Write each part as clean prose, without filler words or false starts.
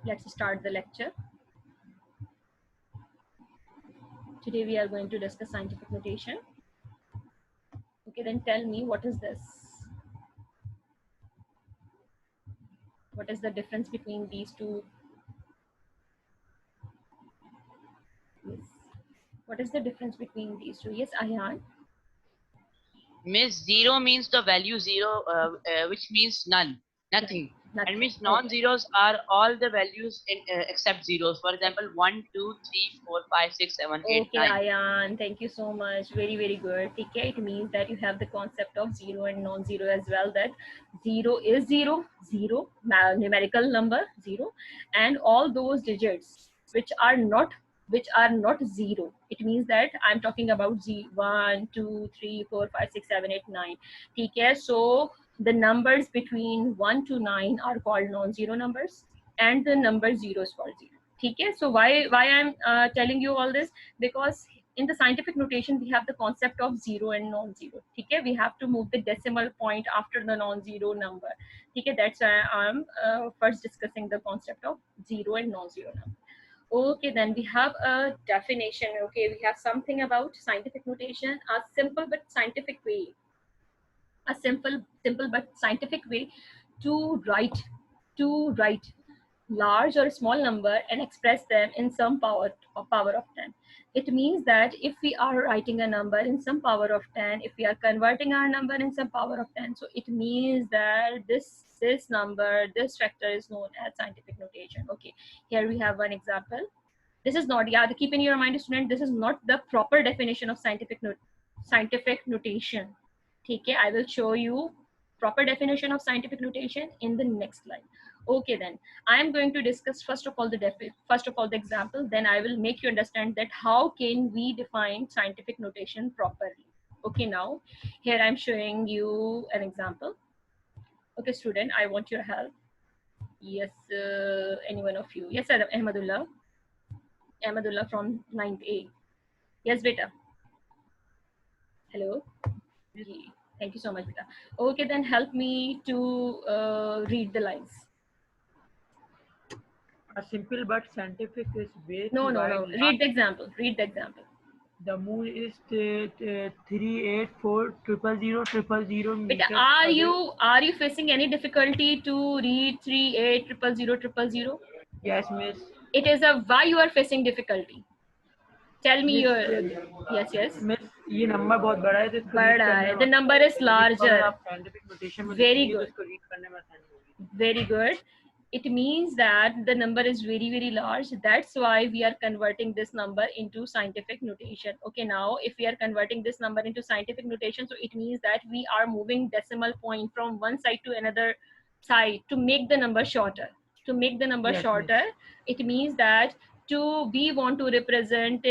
Let's start the lecture. Today we are going to discuss scientific notation. Okay, then tell me, what is this? What is the difference between these two? Yes. What is the difference between these two? Yes, Ayhan. Miss, zero means the value zero, which means none, Right. nothing. And Nothing. means Okay. non-zeros are all the values in, except zeros. For example, 1, 2, 3, 4, 5, 6, 7, 8, Okay, 9. Ayan, thank you so much. Very, very good. Okay, it means that you have the concept of zero and non-zero as well. That zero is zero, zero, numerical number zero, and all those digits which are not zero. It means that I'm talking about 1, 2, 3, 4, 5, 6, 7, 8, 9. Okay, so the numbers between 1 to 9 are called non-zero numbers, and the number zero is called zero. Okay, so why I'm telling you all this, because in the scientific notation we have the concept of zero and non-zero. Okay, we have to move the decimal point after the non-zero number. Okay, that's why I'm first discussing the concept of zero and non-zero number. Okay, then we have a definition. Okay, we have something about scientific notation, a simple but scientific way, a simple but scientific way to write large or small number and express them in some power of 10. It means that if we are writing a number in some power of 10, if we are converting our number in some power of 10, so it means that this number, this factor is known as scientific notation. Okay, here we have one example. This is not, yeah, keep in your mind, student, this is not the proper definition of scientific notation. Okay, I will show you proper definition of scientific notation in the next slide. Okay, then I am going to discuss first of all the example, then I will make you understand that how can we define scientific notation properly. Okay, now here I'm showing you an example. Okay, student, I want your help. Yes, any one of you. Yes, sir, Ahmadullah from 9th A. Yes, beta. Hello. Yes, Ye- Thank you so much, beta. Okay, then help me to read the lines. a simple but scientific is way No, to no, write no. large. Read the example. Read the example. The moon is 384,000,000 Beta, meters are away. you facing any difficulty to read 38,000,000,000? Yes, miss. It is a why you are facing difficulty. Tell me miss your yes, yes. Miss ये number बहुत बड़ा है तो इसको read बड़ा करने है. में The number is इसको अगर larger. आप साइंटिफिक नोटेशन में Very लिखेंगे तो good. इसको रीड करने में आसानी होगी. Very good. It means that the number is very, very large. That's why we are converting this number into scientific notation. Okay, now if we are converting this number into scientific notation, so it means that we are moving decimal point from one side to another side to make the number shorter. To make the number Yes, miss. shorter, it means that we want to represent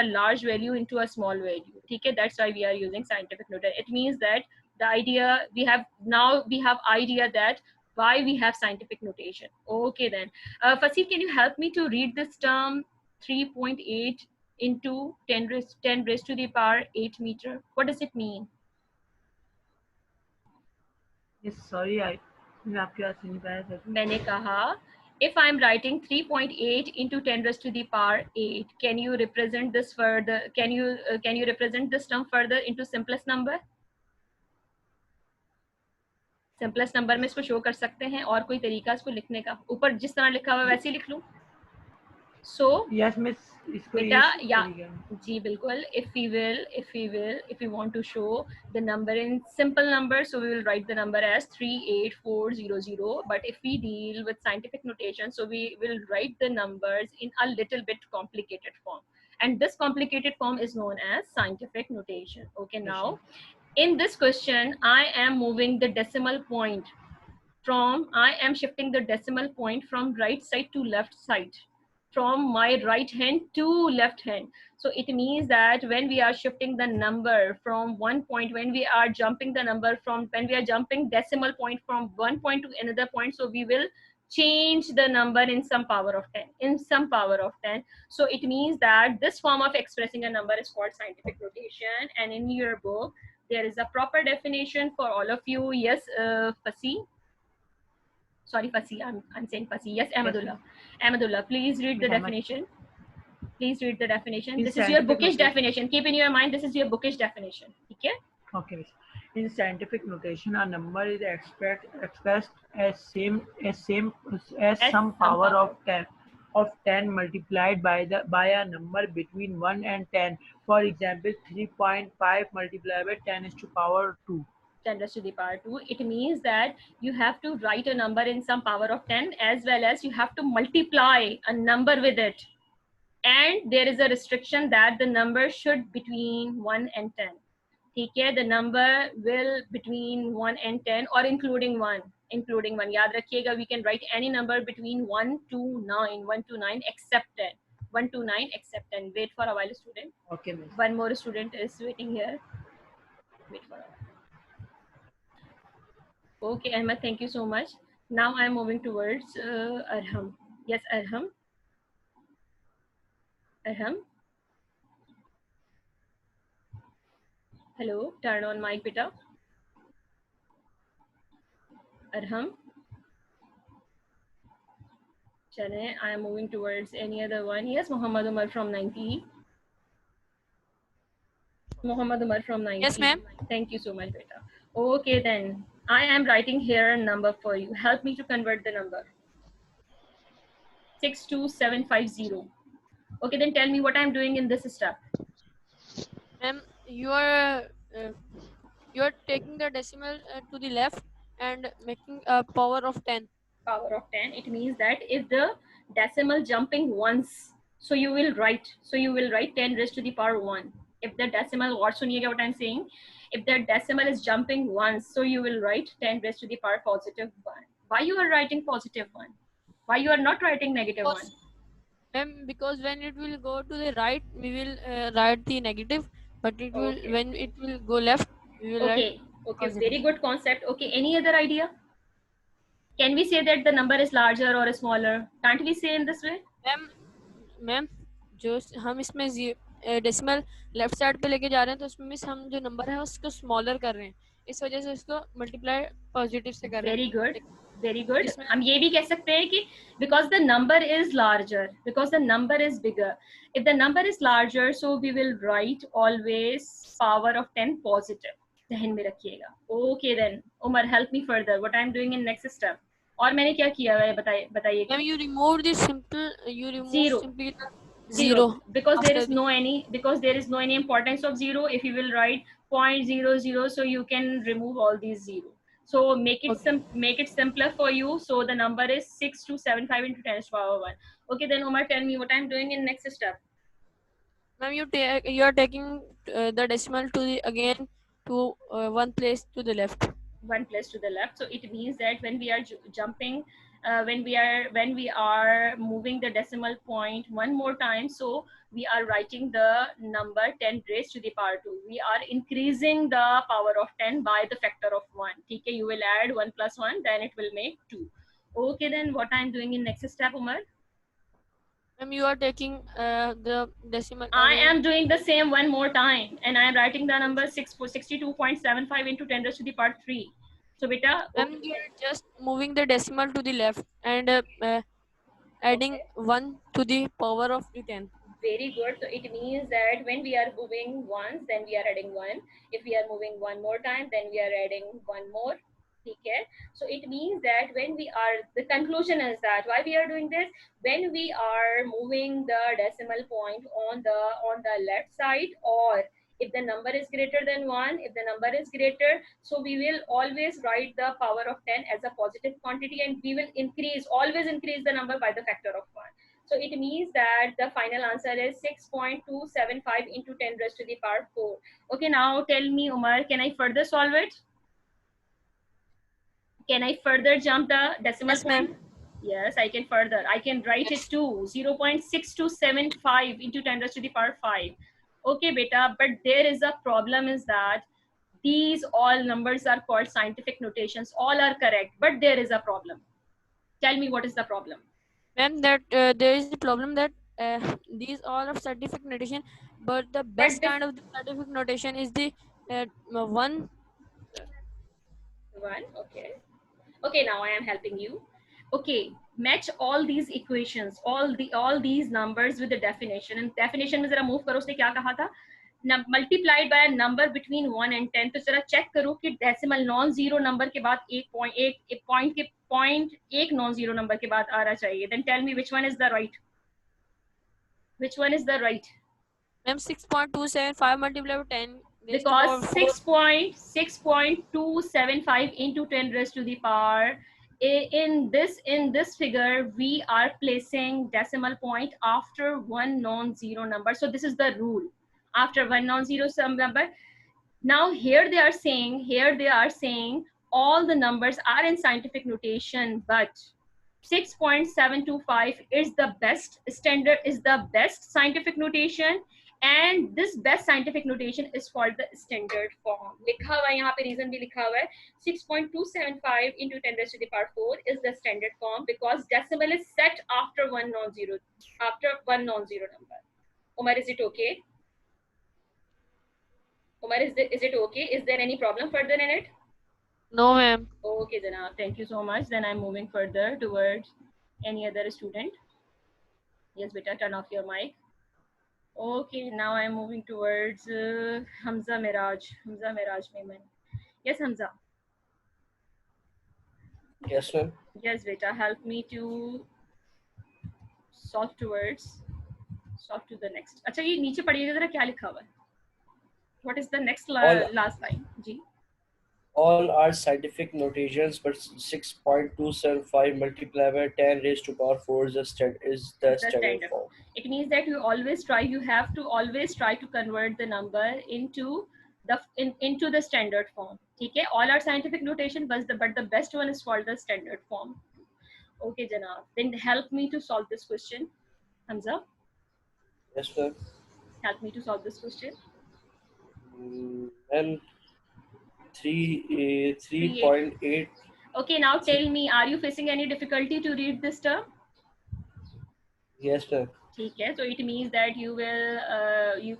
a large value into a small value. Okay, that's why we are using scientific notation. It means that the idea we have idea that why we have scientific notation. Okay, then Fasih, can you help me to read this term 3.8 into 10 raised to the power 8 meter? What does it mean? Yes, sorry, मैं आपकी बात सुन नहीं पाया sir. मैंने कहा, if I'm writing 3.8 into 10 raised to the power 8, can you represent this further? Can you represent this term further into simplest number? Simplest number में इसको show कर सकते हैं, और कोई तरीका इसको लिखने का? ऊपर जिस तरह लिखा हुआ वैसे ही लिख लूं? सो यस मिस, इसको बेटा, इस या तरीके में. जी बिल्कुल, if we want to show the number in simple numbers, so we will write the number as 38400. But if we deal with scientific notation, so we will write the numbers in a little bit complicated form, and this complicated form is known as scientific notation. Okay, now in this question I am moving the decimal point I am shifting the decimal point from right side to left side, from my right hand to left hand. So it means that when we are shifting the number from one point, when we are jumping the number from, when we are jumping decimal point from one point to another point, so we will change the number in some power of 10, in some power of 10. So it means that this form of expressing a number is called scientific notation, and in your book there is a proper definition for all of you. Yes, Fasih. Sorry, Fasi. I'm saying Fasi. Yes, Yes, Ahmadullah. Ahmadullah, please read the Miss Ahmed. definition. Please read the definition. In This is your scientific bookish notation. definition. Keep in your mind, this is your bookish definition. Okay? Okay, miss. In scientific notation, a number is expressed as some power of 10 multiplied by a number between 1 and 10. For example, 3.5 multiplied by 10 is to power 2. 10 raised to the power 2. It means that you have to write a number in some power of 10, as well as you have to multiply a number with it. And there is a restriction that the number should between 1 and 10. Okay, the number will between 1 and 10 or including 1. Including 1. Yaad rakhiyega, we can write any number between 1 to 9. 1 to 9 except 10. 1 to 9 except 10. Wait for a while, student. Okay, miss. One more student is waiting here. Wait for a while. Okay, Ahmed, thank you so much. Now I'm moving towards Arham. Yes, Arham. Arham. Hello, turn on mic, beta. Arham. Chane, I am moving towards any other one. Yes, Muhammad Umar from 90. Muhammad Umar from 90. Yes, ma'am. Thank you so much, beta. Okay, then. I am writing here a number for you. Help me to convert the number. 62750. Okay, then tell me what I'm doing in this step. Ma'am, you are taking the decimal to the left and making a power of 10. Power of 10. It means that if the decimal jumping once, so you will write 10 raised to the power 1. If the decimal, what I'm saying, if the decimal is jumping once, so you will write 10 raised to the power positive 1. Why you are writing positive 1? Why you are not writing negative 1? Ma'am, because when it will go to the right, we will write the negative, but it will Okay. when it will go left, we will write Okay, positive. very good concept. Okay, any other idea? Can we say that the number is larger or smaller? Can't we say in this way? Ma'am जो हम इसमें decimal left side पे लेके जा रहे हैं तो उसमें मिस हम जो नंबर है उसको स्मॉलर कर रहे हैं, इस वजह से उसको मल्टीप्लाई पॉजिटिव से कर रहे Very हैं. good, very good. इसमें- हम ये भी कह सकते हैं कि because the number is larger, because the number is bigger. If the number is larger, so we will write always power of 10 positive. ध्यान में रखिएगा. Okay then, Umar, help me further. What I'm doing in next step? और मैंने क्या किया है बताइए. Ma'am you remove the simple, you remove Zero. simply the Zero. Because there after is no any importance of 0. If you will write 0.00, so you can remove all these 0. So make it Okay. make it simpler for you. So the number is 6275 into 10 to the power 1. Okay, then Omar, tell me what I'm doing in next step. Ma'am, you are taking the decimal to the again to one place to the left. One place to the left. So it means that when we are jumping, when we are moving the decimal point one more time, so we are writing the number 10 raised to the power 2. We are increasing the power of 10 by the factor of 1. Okay, you will add 1 plus 1, then it will make 2. Okay, then what I'm doing in next step, Umar? Ma'am, you are taking the decimal. I again. am doing the same one more time, and I am writing the number 62.75 into 10 raised to the power 3. So beta, Ma'am, you are just moving the decimal to the left and adding 1 to the power of the 10. Very good. So it means that when we are moving once, then we are adding 1. If we are moving one more time, then we are adding 1 more. Okay. So it means that when we are, the conclusion is that why we are doing this, when we are moving the decimal point on the left side, or if the number is greater than 1, if the number is greater, so we will always write the power of 10 as a positive quantity, and we will always increase the number by the factor of 1. So it means that the final answer is 6.275 into 10 raised to the power 4. Okay, now tell me, Umar, can I further solve it? Can I further jump the decimal Yes, ma'am. point? Yes, I can further. I can write it to 0.6275 into 10 raised to the power 5. Okay, beta, but there is a problem is that these all numbers are called scientific notations. All are correct, but there is a problem. Tell me what is the problem? Ma'am, that there is the problem that these all of scientific notation, but the best kind of the scientific notation is the one. One, okay. Okay, now I am helping you. Okay, match all these equations, all these numbers with the definition. And definition में जरा move करो, उसने क्या कहा था? Multiplied by a number between 1 and 10. तो जरा check करो कि decimal non-zero number के बाद एक point के point एक non-zero number के बाद आ रहा चाहिए. Then tell me which one is the right? Which one is the right? Ma'am, 6.275 multiplied by 10 raised to Because power 4. 6.275 into 10 raised to the power, in this figure we are placing decimal point after one non-zero number. So this is the rule, after one non-zero sum number. Now here they are saying all the numbers are in scientific notation, but 6.725 is the best standard, is the best scientific notation, and this best scientific notation is called the standard form. लिखा हुआ है यहाँ पे, reason भी लिखा हुआ है, 6.275 into 10 raised to the power 4 is the standard form because decimal is set after one non-zero number. Umar, is it okay? Umar, is it okay? Is there any problem further in it? No, ma'am. Okay, Janab, thank you so much. Then I'm moving further towards any other student. Yes, beta, turn off your mic. Okay, now I'm moving towards Hamza Miraj Mehman. Yes, Hamza. Yes, ma'am. Yes, beta, help me to solve to the next. अच्छा, ये नीचे पढ़िएगा जरा क्या लिखा हुआ है? What is the next last line? Ji. All are scientific notations, but 6.275 multiplied by 10 raised to power 4 is the standard form. It means that you have to always try to convert the number into the standard form. Okay, all are scientific notation, but the best one is called the standard form. Okay, Janab. Then help me to solve this question, Hamza. Yes, ma'am. Help me to solve this question. And 3.8. Okay, now tell me, are you facing any difficulty to read this term? Yes, ma'am. Okay, so it means that you will you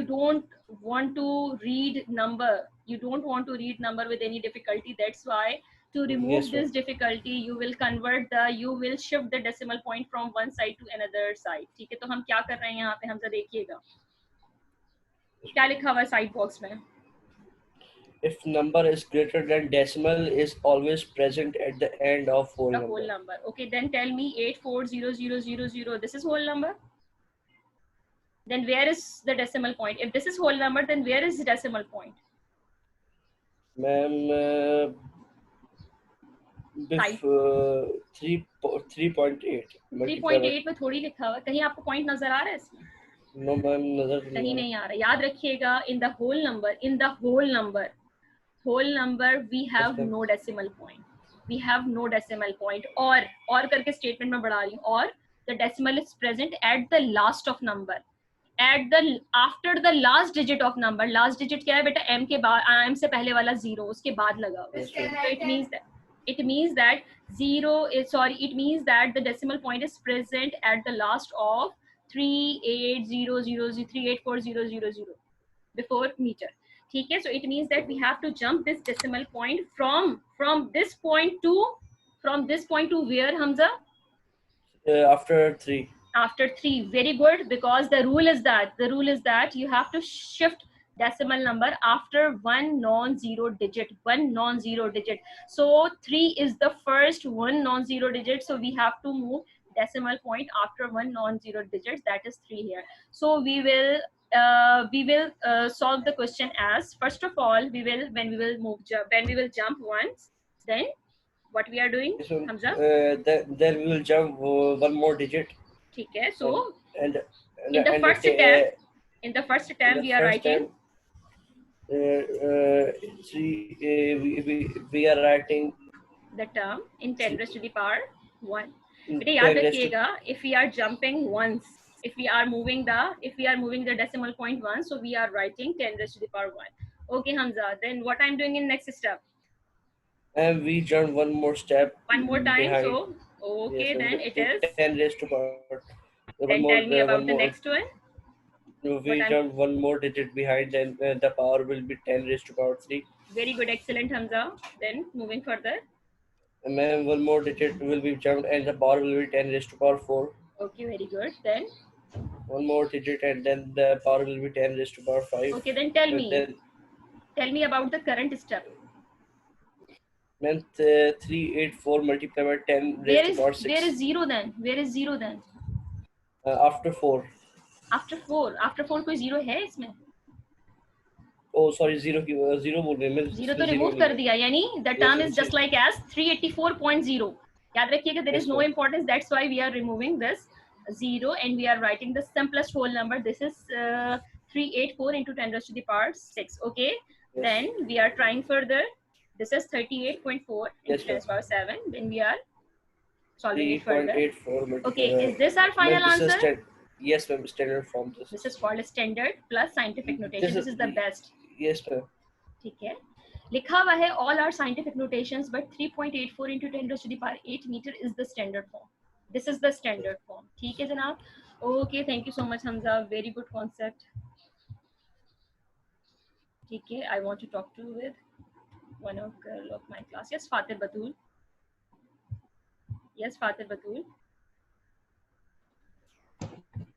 don't want to read number. You don't want to read number with any difficulty. That's why to remove this difficulty, you will shift the decimal point from one side to another side. ठीक है, तो हम क्या कर रहे हैं यहाँ पे, हमसे देखिएगा क्या लिखा हुआ है साइड बॉक्स में. If number is greater than decimal is always present at the end of whole number. Whole number. Okay, then tell me 840000. This is whole number. Then where is the decimal point? If this is whole number, then where is the decimal point? Ma'am, 3.8. 3.8 में थोड़ी लिखा हुआ है, कहीं आपको point नजर आ रहा है इसमें? No, ma'am, कहीं नहीं आ रहा. याद रखिएगा, in the whole number we have no decimal point. We have no decimal point. और करके स्टेटमेंट में बढ़ा रही हूँ. और the decimal is present at the last of number. After the last digit of number. Last digit क्या है बेटा? M के बाद, M से पहले वाला 0 उसके बाद लगा हुआ है. So it means that the decimal point is present at the last of 38000 before meter. ठीक है, so it means that we have to jump this decimal point from this point to where, Hamza? After 3. After 3. Very good, because the rule is that you have to shift decimal number after one non-zero digit. So 3 is the first one non-zero digit, so we have to move decimal point after one non-zero digit, that is 3 here. So we will solve the question as, first of all, when we will jump once, then what we are doing, So, Hamza? then we will jump one more digit. ठीक है, so and in the first attempt we are writing we are writing the term in 10 raised to the power 1. बेटे याद रखिएगा, if we are jumping once, if we are moving the decimal point once, so we are writing 10 raised to the power 1. Okay, Hamza, then what I'm doing in next step? And we jump one more step. One more time, behind. so okay, Yes, then it is 10 raised to power. Then tell me about the next one. We jump one more digit behind, then the power will be 10 raised to power 3. Very good, excellent, Hamza. Then moving further. Ma'am, one more digit will be jumped and the power will be 10 raised to power 4. Okay, very good. Then One more digit and then the power will be 10 raised to power 5. okay, then tell But me then, about the current step. ma'am, 384 multiplied by 10 raised to power 6. Where is zero then? Where is zero then? After 4. After 4 कोई zero है इसमें? Oh, sorry, zero बोल रहे हैं मैं. Zero तो remove कर दिया, यानी the term is just like as 384.0. याद रखिएगा, there is no importance. That's why we are removing this zero and we are writing the simplest whole number. This is 384 into 10 raised to the power 6. Okay. Yes. Then we are trying further. This is 38.4 into 10 to the power 7. Then we are solving it further. 3.84. Okay. Is this our final answer? Yes, ma'am. Standard form. This is called standard plus scientific notation. This is the best. Yes, ma'am. ठीक है, लिखा हुआ है all our scientific notations, but 3.84 into 10 raised to the power 8 meter is the standard form. This is the standard form. ठीक है जनाब. Okay, thank you so much Hamza. Very good concept. ठीक है, I want to talk to with one of girl of my class. Yes, Fatir Batul. Yes, Fatir Batul.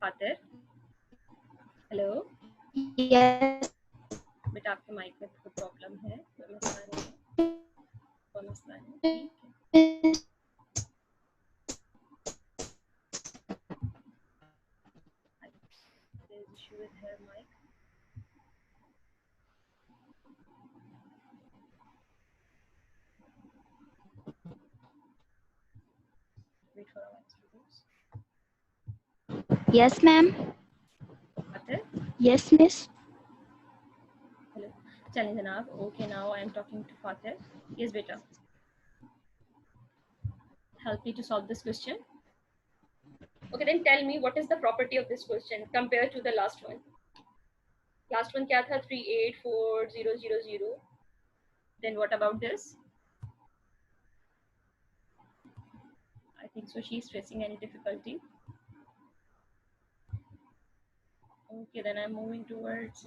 Fatir. Hello. Yes. बेटा आपके mic में कोई problem है? कोई मसला नहीं. ठीक है. There's issue with her mic. Wait for our students. Yes, ma'am. Fatir? Yes, miss. Hello. चलें जनाब. Okay, now I am talking to Fatir. Yes, beta. Help me to solve this question. Okay, then tell me what is the property of this question compared to the last one. Last one क्या था? 384000. Then what about this? I think so she's facing any difficulty. Okay, then I'm moving towards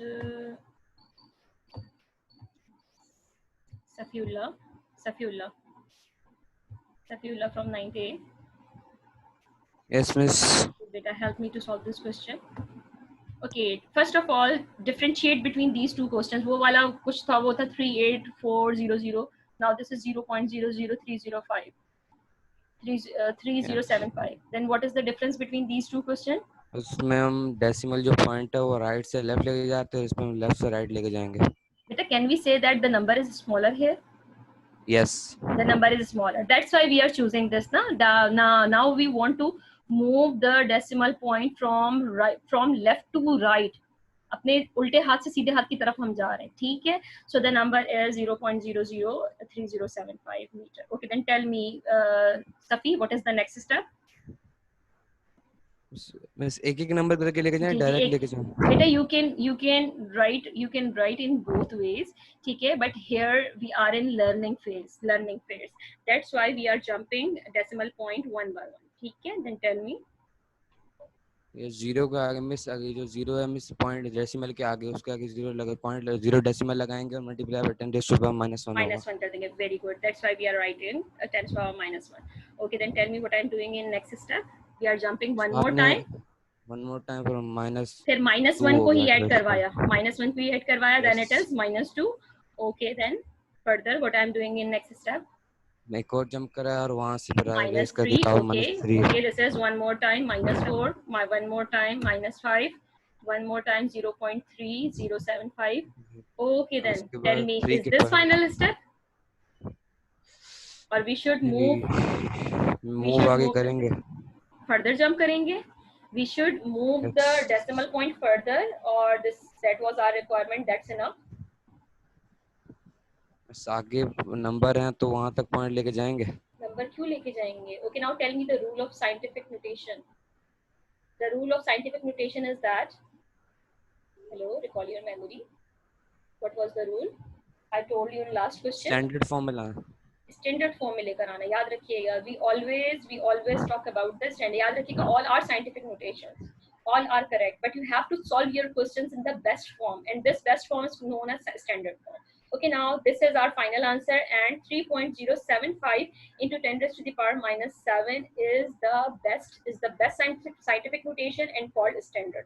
Safiullah from 9th A. Yes, miss. Beta, help me to solve this question. Okay, first of all, differentiate between these two questions. वो वाला कुछ था, वो था 38400. Now this is 0.00305. 3075. Then what is the difference between these two questions? उसमें हम decimal जो point है वो राइट से लेफ्ट लेके जाते हैं, इसमें हम लेफ्ट से राइट लेके जाएंगे. Beta, can we say that the number is smaller here? Yes. The number is smaller. That's why we are choosing this. Now we want to move the decimal point from left to right. अपने उल्टे हाथ से सीधे हाथ की तरफ हम जा रहे हैं. ठीक है. So the number is 0.003075 meter. Okay, then tell me, Safi, what is the next step? Miss एक एक नंबर करके लेके जाएं, डायरेक्ट लेके जाएं. बेटा you can write in both ways. ठीक है, but here we are in learning phase. That's why we are jumping decimal point one by one. ठीक है, then tell me. ये जीरो के आगे मिस, आगे जो जीरो है मिस, पॉइंट डेसिमल के आगे उसके आगे जीरो लगा, पॉइंट जीरो डेसिमल लगाएंगे और multiply by 10 raised to the power -1 कर देंगे. Very good. That's why we are writing 10 to the power -1. Okay, then tell me what I'm doing in next step. We are jumping one more time फिर minus, फिर -1 को ही add करवाया. -1 को ही add करवाया. Then it is -2. Okay, then further what I'm doing in next step. मैं एक और jump करा और वहां से फिर आएगा इसका -3. Power Okay, -3. okay, this is one more time -4, one more time -5, one more time 0.3075. Okay, then उसके tell बाद me, 3 is के this बाद final step or we should move आगे करेंगे. further jump करेंगे? We should move Yes. the decimal point further, or that was our requirement. That's enough. बस आगे number हैं तो वहां तक पॉइंट लेके जाएंगे. Number क्यों लेके जाएंगे? Okay, now tell me the rule of scientific notation. The rule of scientific notation is that, hello, recall your memory. What was the rule? I told you in last question. Standard formula. Standard form में लेकर आना. याद रखिएगा. We always talk about this, and याद रखिएगा, all our scientific notations, all are correct, but you have to solve your questions in the best form, and this best form is known as standard form. Okay, now this is our final answer, and 3.075 into 10 raised to the power minus 7 is the best scientific notation and called standard.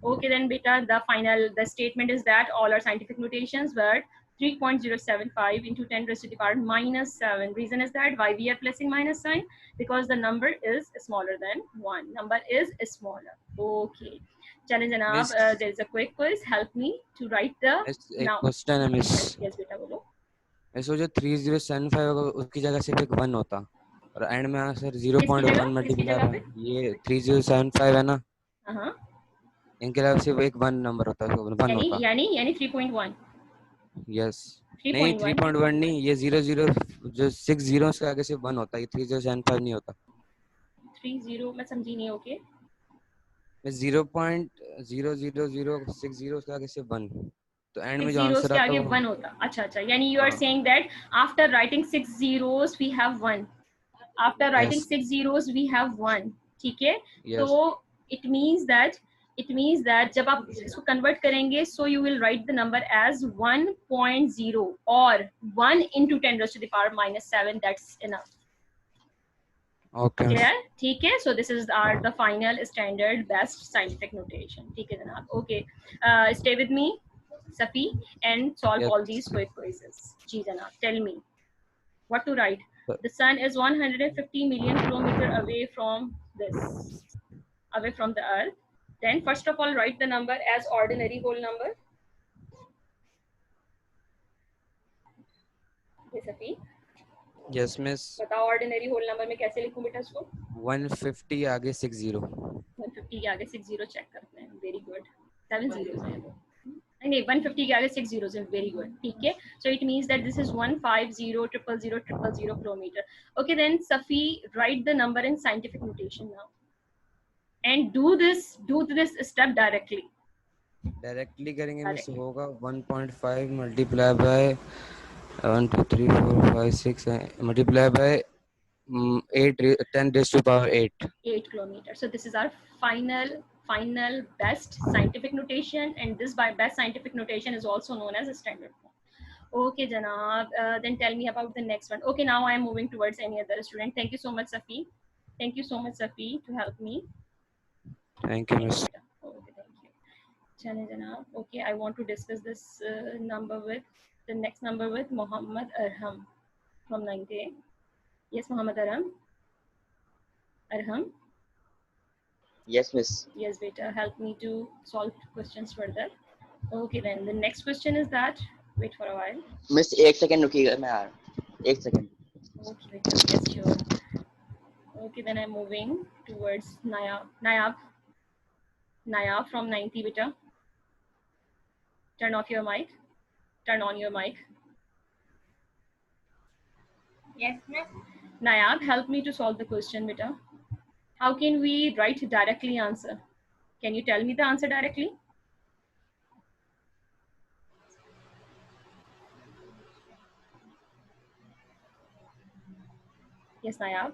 Okay, then beta, the statement is that all our scientific notations were 3.075 into 10 raised to the power minus 7. Reason is that why we are placing minus sign, because the number is smaller than 1. Number is smaller. Okay. Challenge miss Janab, there is a quick quiz. Help me to write the miss एक now. Question है miss Yes, beta, bolo. Miss वो जो 3075 होगा उसकी जगह सिर्फ एक 1 होता और एंड में आंसर किसकी 0.1 जगह किसकी मल्टीप्लाई जगह बाय पे? ये 3075 है ना हाँ, इनके अलावा सिर्फ एक 1 नंबर होता है 1 यानी होता यानी यानी 3.1 यस नहीं 3.1 3.1 नहीं ये 00 जो 6 zeros के आगे सिर्फ 1 होता है ये 3075 नहीं होता 30 मैं समझी नहीं. ओके, मैं 0.0006 के आगे सिर्फ 1 तो एंड में 6 जो zeros आंसर के आता आगे है वो 1 होता. अच्छा अच्छा, यानी you are हाँ saying that after writing 6 zeros we have 1. After writing yes 6 zeros we have 1. ठीक है, तो यस it means that जब आप इसको convert करेंगे, so you will write the number as 1.0 or 1 into 10 raised to the power minus 7. That's enough. Okay Clear? ठीक है, so this is our the final standard best scientific notation. ठीक है जनाब. Okay, stay with me, Safi, and solve all these yes quick quizzes. जी जनाब, tell me what to write. The sun is 150 million kilometer away from the earth. Then first of all write the number as ordinary whole number. Okay, Safi, yes miss बताओ ordinary whole number में कैसे लिखूं बेटा इसको? 150 आगे 60 150 के आगे 60 check करते हैं. Very good. 7 zeros हैं वो. नहीं 150 के आगे 6 zeros हैं. Very good. ठीक है, so it means that this is 150,000,000 kilometer. Okay, then Safi, write the number in scientific notation now and do this step directly. Directly करेंगे मिस Directly. होगा 1.5 multiply by 1 2 3 4 5 6 multiply by 8 10 raised to power 8 8 kilometers. So this is our final best scientific notation, and this by best scientific notation is also known as a standard form. Okay, Janab. Then tell me about the next one. Okay, now I am moving towards any other student. Thank you so much, Safi. Thank you so much, Safi, to help me. Thank you Yes, miss beta. Okay, thank you. Chale Janab. Okay, I want to discuss this the next number with Muhammad Arham from 98. Yes, Muhammad Arham. Arham. Yes, miss. Yes, beta. Help me to solve questions further. Okay, then the next question is that. Wait for a while. Miss एक second रुकिएगा मैं आ रहा हूँ एक second Okay, beta. Yes, sure. Okay, then I'm moving towards Nayab from 90, beta. Turn off your mic. Turn on your mic. Yes, miss. Nayab, help me to solve the question, beta. How can we write directly answer? Can you tell me the answer directly? Yes, Nayab.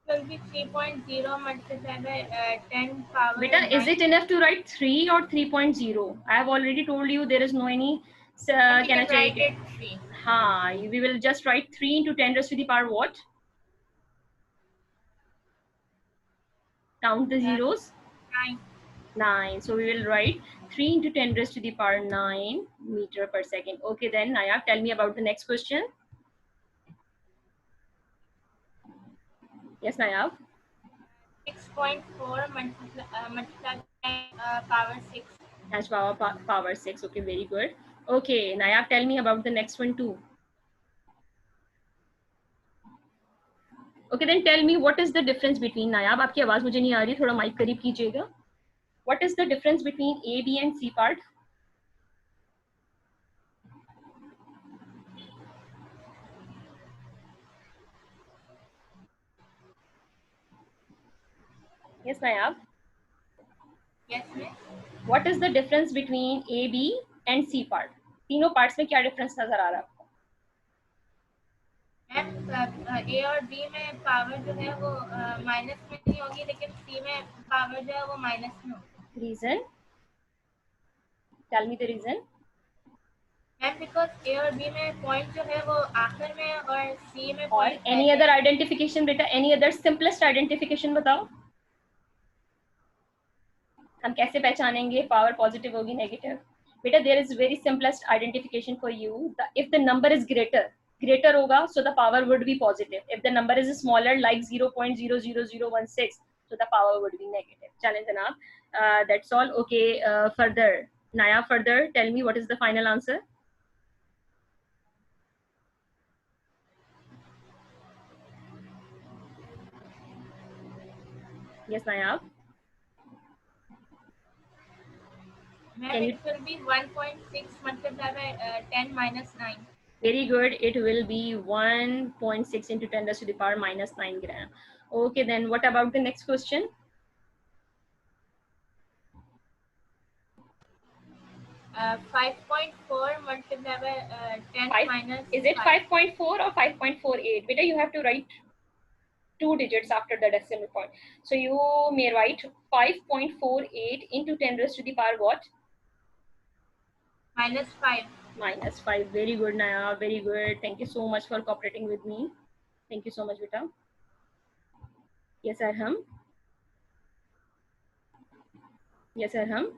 Will be 3.0 multiplied by 10 power. Beta, is 9. it enough to write 3 or 3.0? I have already told you there is no any. And you can write it 3. Ha, we will just write 3 into 10 raised to the power what? Count the zeros. 9. 9. So we will write 3 into 10 raised to the power 9 meter per second. Okay, then Nayab, tell me about the next question. Yes, Nayab. 6.4 multiplied by power 6. That's power 6. Okay, very good. Okay, Nayab, tell me about the next one too. Okay, then tell me what is the difference between Nayab. आपकी आवाज मुझे नहीं आ रही, थोड़ा mic करीब कीजिएगा. What is the difference between A, B, and C part? Yes, Nayab. Yes, miss. What is the difference between A, B, and C part? तीनों parts में क्या difference नजर आ रहा है आपको? ए और बी में पावर जो है वो माइनस में नहीं होगी, लेकिन सी में पावर जो है वो माइनस में होगी. Reason? Tell me the reason. Ma'am because A और बी में पॉइंट जो है वो आखिर में है और सी में और पॉइंट एनी अदर आइडेंटिफिकेशन बेटा, एनी अदर सिंपलेस्ट आइडेंटिफिकेशन बताओ, हम कैसे पहचानेंगे पावर पॉजिटिव होगी नेगेटिव? बेटा there is very simplest identification for you, if the number is greater होगा so the power would be positive, if the number is smaller like 0.00016 so the power would be negative. Challenge जनाब, that's all. Okay, further Naya, further tell me what is the final answer. Yes Naya, ma'am can you? it will be 1.6 multiplied by 10 minus 9. Very good. It will be 1.6 into 10 raised to the power minus 9 gram. Okay, then what about the next question? 5.4 multiplied by 10 Five, minus is it 5.4 or 5.48? Beta, you have to write 2 digits after the decimal point. So you may write 5.48 into 10 raised to the power what? minus 5. Minus 5. Very good, Naya. Very good. Thank you so much for cooperating with me. Thank you so much, Beta. Yes, Arham. Yes, Arham.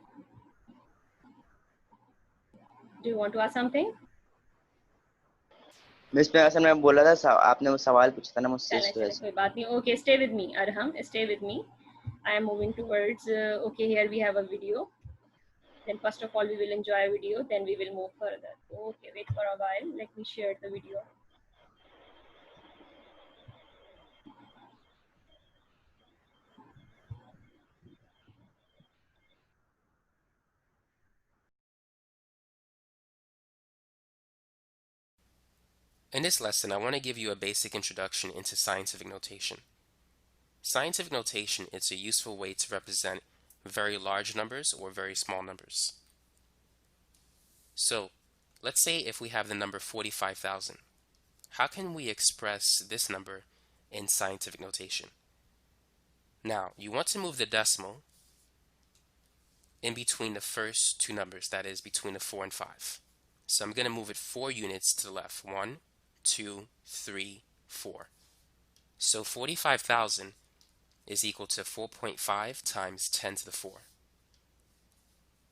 Do you want to ask something? Miss मैं असल में बोला था आपने वो सवाल पूछा था ना मुझसे इस चले वजह से कोई बात नहीं. Okay, stay with me, Arham. Stay with me. I am moving towards. Okay, here we have a video. Then first of all we will enjoy a video. Then we will move further. Okay, wait for a while. Let me share the video. In this lesson, I want to give you a basic introduction into scientific notation. Scientific notation is a useful way to represent very large numbers or very small numbers. So, let's say if we have the number 45,000. How can we express this number in scientific notation? Now, you want to move the decimal in between the first two numbers, that is between the 4 and 5. So I'm going to move it 4 units to the left. 1, 2, 3, 4. So 45,000 is equal to 4.5 times 10 to the 4.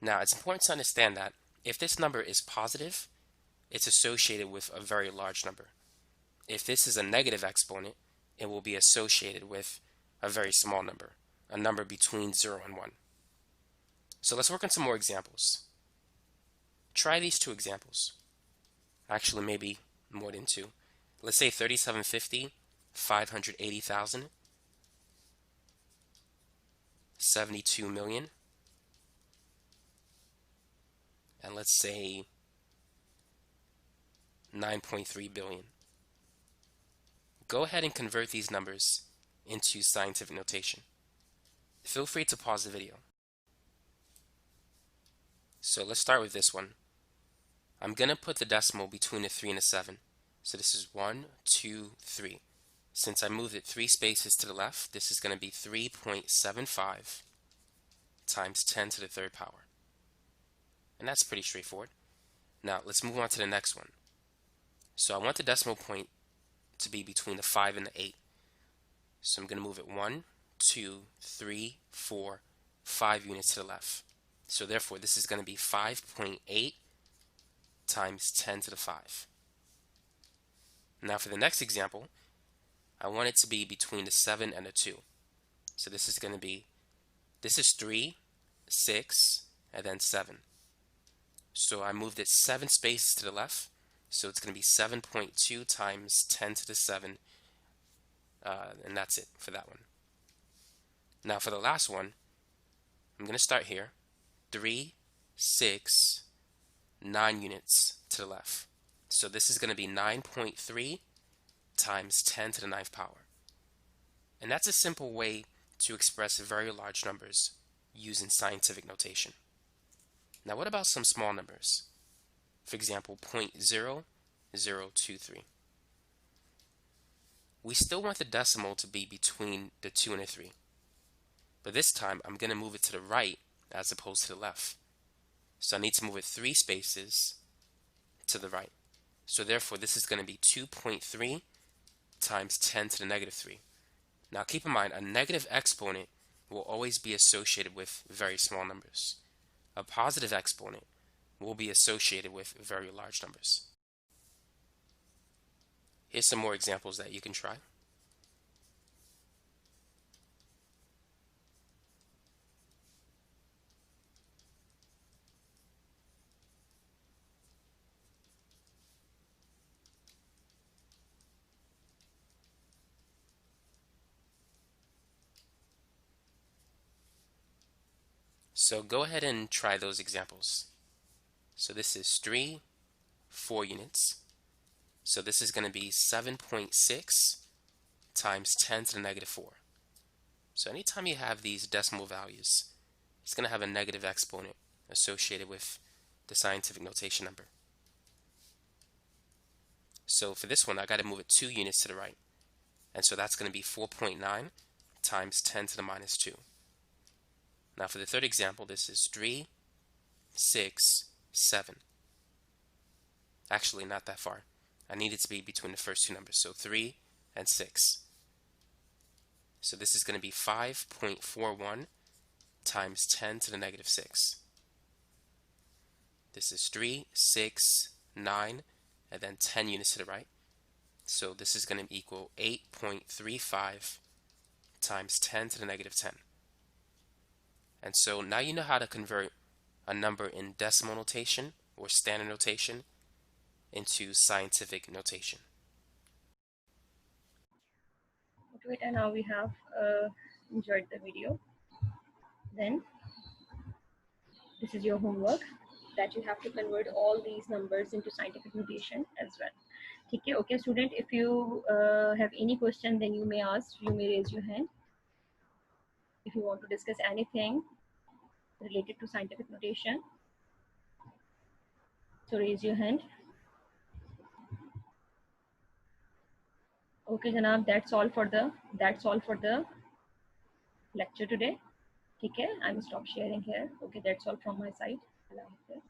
Now, it's important to understand that if this number is positive, it's associated with a very large number. If this is a negative exponent, it will be associated with a very small number, a number between 0 and 1. So let's work on some more examples. Try these two examples. Actually, maybe more than two. Let's say 3750, 580,000, 72 million, and let's say 9.3 billion. Go ahead and convert these numbers into scientific notation. Feel free to pause the video. So let's start with this one. I'm going to put the decimal between a 3 and a 7. So this is 1, 2, 3. Since I moved it 3 spaces to the left, this is going to be 3.75 times 10 to the third power. And that's pretty straightforward. Now let's move on to the next one. So I want the decimal point to be between the 5 and the 8. So I'm going to move it 1, 2, 3, 4, 5 units to the left. So therefore this is going to be 5.8 times 10 to the 5. Now for the next example, I want it to be between the 7 and the 2. So this is going to be, this is 3, 6, and then 7. So I moved it 7 spaces to the left. So it's going to be 7.2 times 10 to the 7. And that's it for that one. Now for the last one, I'm going to start here. 3, 6, 9 units to the left. So this is going to be 9.3 times 10 to the 9th power. And that's a simple way to express very large numbers using scientific notation. Now what about some small numbers? For example, 0.0023. We still want the decimal to be between the 2 and the 3. But this time I'm going to move it to the right as opposed to the left. So I need to move it 3 spaces to the right. So therefore, this is going to be 2.3 times 10 to the negative 3. Now keep in mind, a negative exponent will always be associated with very small numbers. A positive exponent will be associated with very large numbers. Here's some more examples that you can try. So go ahead and try those examples. So this is 3, 4 units. So this is going to be 7.6 times 10 to the negative 4. So anytime you have these decimal values, it's going to have a negative exponent associated with the scientific notation number. So for this one, I got to move it 2 units to the right. And so that's going to be 4.9 times 10 to the minus 2. Now for the third example, this is 3, 6, 7. Actually, not that far. I need it to be between the first two numbers, so 3 and 6. So this is going to be 5.41 times 10 to the negative 6. This is 3, 6, 9, and then 10 units to the right. So this is going to equal 8.35 times 10 to the negative 10. And so now you know how to convert a number in decimal notation or standard notation into scientific notation. Okay, and now we have enjoyed the video. Then this is your homework, that you have to convert all these numbers into scientific notation as well. Okay, student, if you have any question, then you may ask, you may raise your hand. If you want to discuss anything related to scientific notation, so raise your hand. Okay, Janab, that's all for the lecture today. Okay, I'm stop sharing here. Okay, that's all from my side. Allah Hafiz.